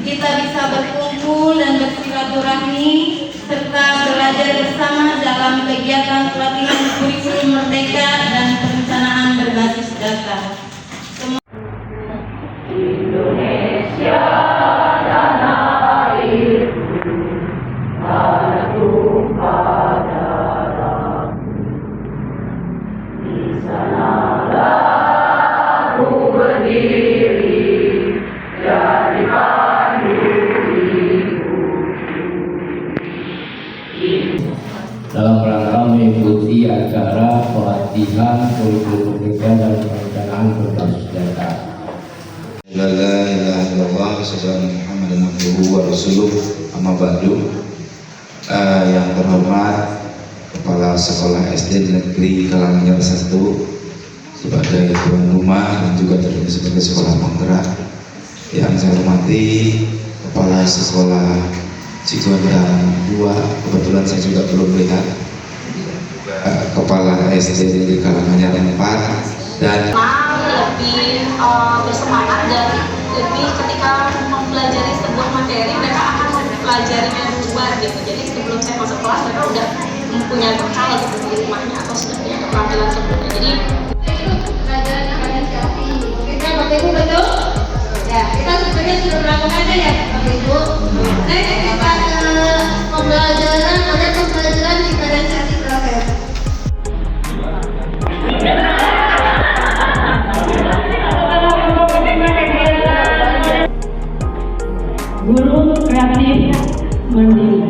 kita bisa berkumpul dan bersilaturahmi serta belajar bersama dalam kegiatan pelatihan kurikulum merdeka dan perencanaan berbasis data. Indonesia tanah airku, tanah tumpah darahku, di sanalah aku berdiri jadi pandu dalam rangka mengikuti acara pelatihan kurikulum merdeka dan perencanaan berbasis data. La ilaha illallah wassalamu Muhammadan abduhu wa rasuluh, amma ba'du. Yang terhormat Kepala Sekolah SD Negeri Karanganyar 1 sebagai tuan rumah dan juga tentunya sebagai sekolah penggerak. Yang saya hormati Kepala Sekolah Cigonda 2, kebetulan saya juga belum melihat, Kepala SD Negeri Karanganyar 4, dan lebih bersemangat dan lebih ketika mempelajari sebuah materi mereka akan mempelajarinya duluan gitu. Jadi sebelum saya masuk kelas mereka udah mempunyai bekal gitu di rumahnya atau sudah punya keterampilan sebelumnya. Jadi pelajaran inisiasi. Oke, Bapak Ibu betul? Ya, kita sebenarnya sudah melakukannya ya, Bapak Ibu. Next kita ke pembelajaran, ada pembelajaran diferensiasi proses. Guru kreatif mandiri.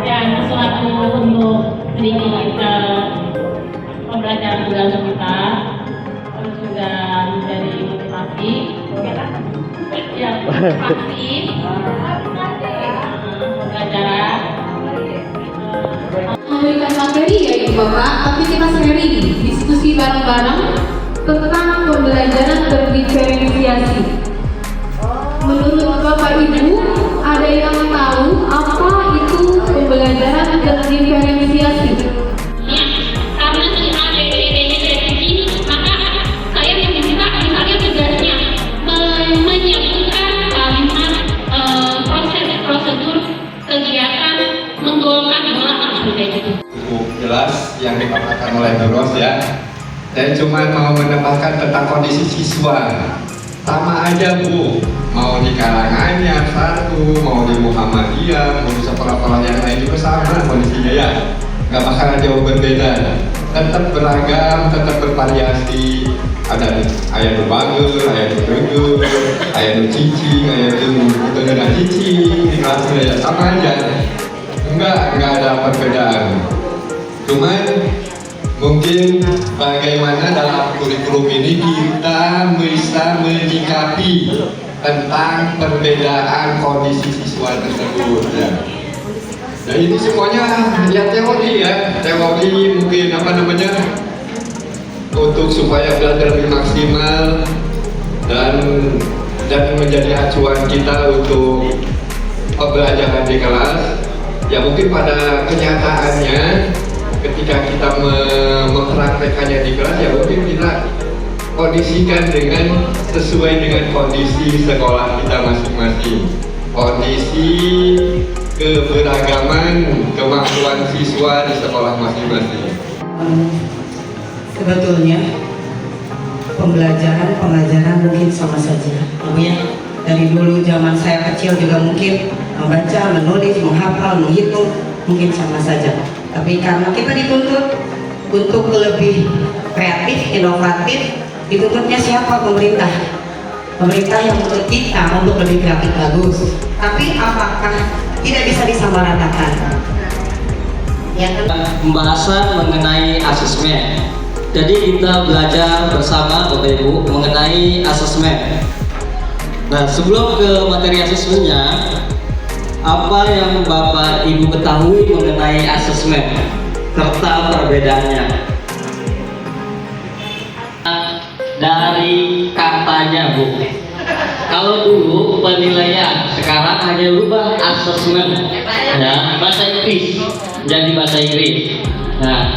Ya, sesuatu untuk sedikit pembelajaran dalam kita, terus juga menjadi motivasi. Ya, motivasi pembelajaran. Memberikan materi ya Ibu Bapak, tapi kita sharing diskusi bareng-bareng tentang pembelajaran berdiferensiasi. Menurut Bapak Ibu, ada yang tahu apa itu pembelajaran berdiferensiasi? Karena si A, B, C, D, E, F, G, maka saya meminta misalnya tugasnya menyiapkan kalimat proses prosedur kegiatan menggolkan bola seperti itu. Cukup jelas yang dikatakan oleh Doros ya. Saya cuma mau menambahkan tentang kondisi siswa. Sama aja Bu, mau di Karanganyar 1, mau di Muhammadiyah, mau di sekolah-sekolah yang lain juga sama kondisinya ya. Nggak bakal jauh berbeda. Tetap beragam, tetap bervariasi. Ada ayat berbagus, ayat bergegur, ayat bercicing, ayat dengan cicing, di kelasnya ya sama aja. Enggak ada perbedaan. Cuman mungkin bagaimana dalam kurikulum ini kita bisa menyikapi tentang perbedaan kondisi siswa tersebut ya. Nah ini semuanya ya teori ya, teori mungkin apa namanya untuk supaya belajar lebih maksimal dan menjadi acuan kita untuk pembelajaran di kelas. Ya mungkin pada kenyataannya ketika kita mempraktekannya di kelas ya mungkin kita kondisikan dengan sesuai dengan kondisi sekolah kita masing-masing, kondisi keberagaman kemampuan siswa di sekolah masing-masing. Sebetulnya pembelajaran mungkin sama saja, ya. Dari dulu zaman saya kecil juga mungkin membaca, menulis, menghafal, menghitung mungkin sama saja. Tapi karena kita dituntut untuk lebih kreatif, inovatif, dituntutnya siapa? Pemerintah. Pemerintah yang menuntut kita untuk lebih kreatif bagus. Tapi apakah tidak bisa disamaratakan? Ya kan? Pembahasan mengenai asesmen. Jadi kita belajar bersama Bapak Ibu mengenai asesmen. Nah, sebelum ke materi asesmennya, apa yang Bapak Ibu ketahui mengenai asesmen serta perbedaannya? Dari katanya Bu, kalau dulu penilaian, sekarang hanya berubah asesmen ya, bahasa Inggris jadi bahasa Inggris. Nah,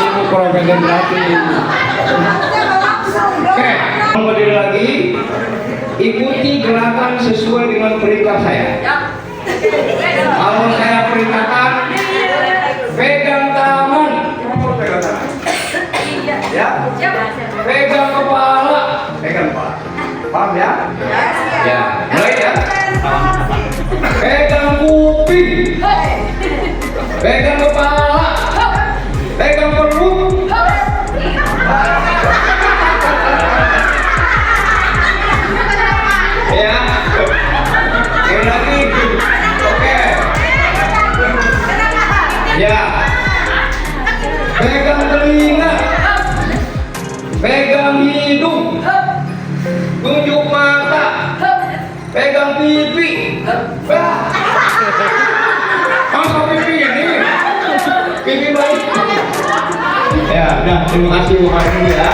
Ibu konsentrasi. Oke, berdiri lagi. Ikuti gerakan sesuai dengan perintah saya. Kalau saya perintahkan, pegang tangan. Ya. Pegang kepala. Pegang kepala. Paham ya? Ya. Mulai ya. Pegang kuping. Pegang kepala. Pegang perut. Ya. Sekali lagi. Oke. Ya. Pegang telinga. Pegang hidung. Tunjuk mata. Pegang pipi. Masa pipi ini? Pipi baik. Ya, udah, terima kasih Bu Marni ya.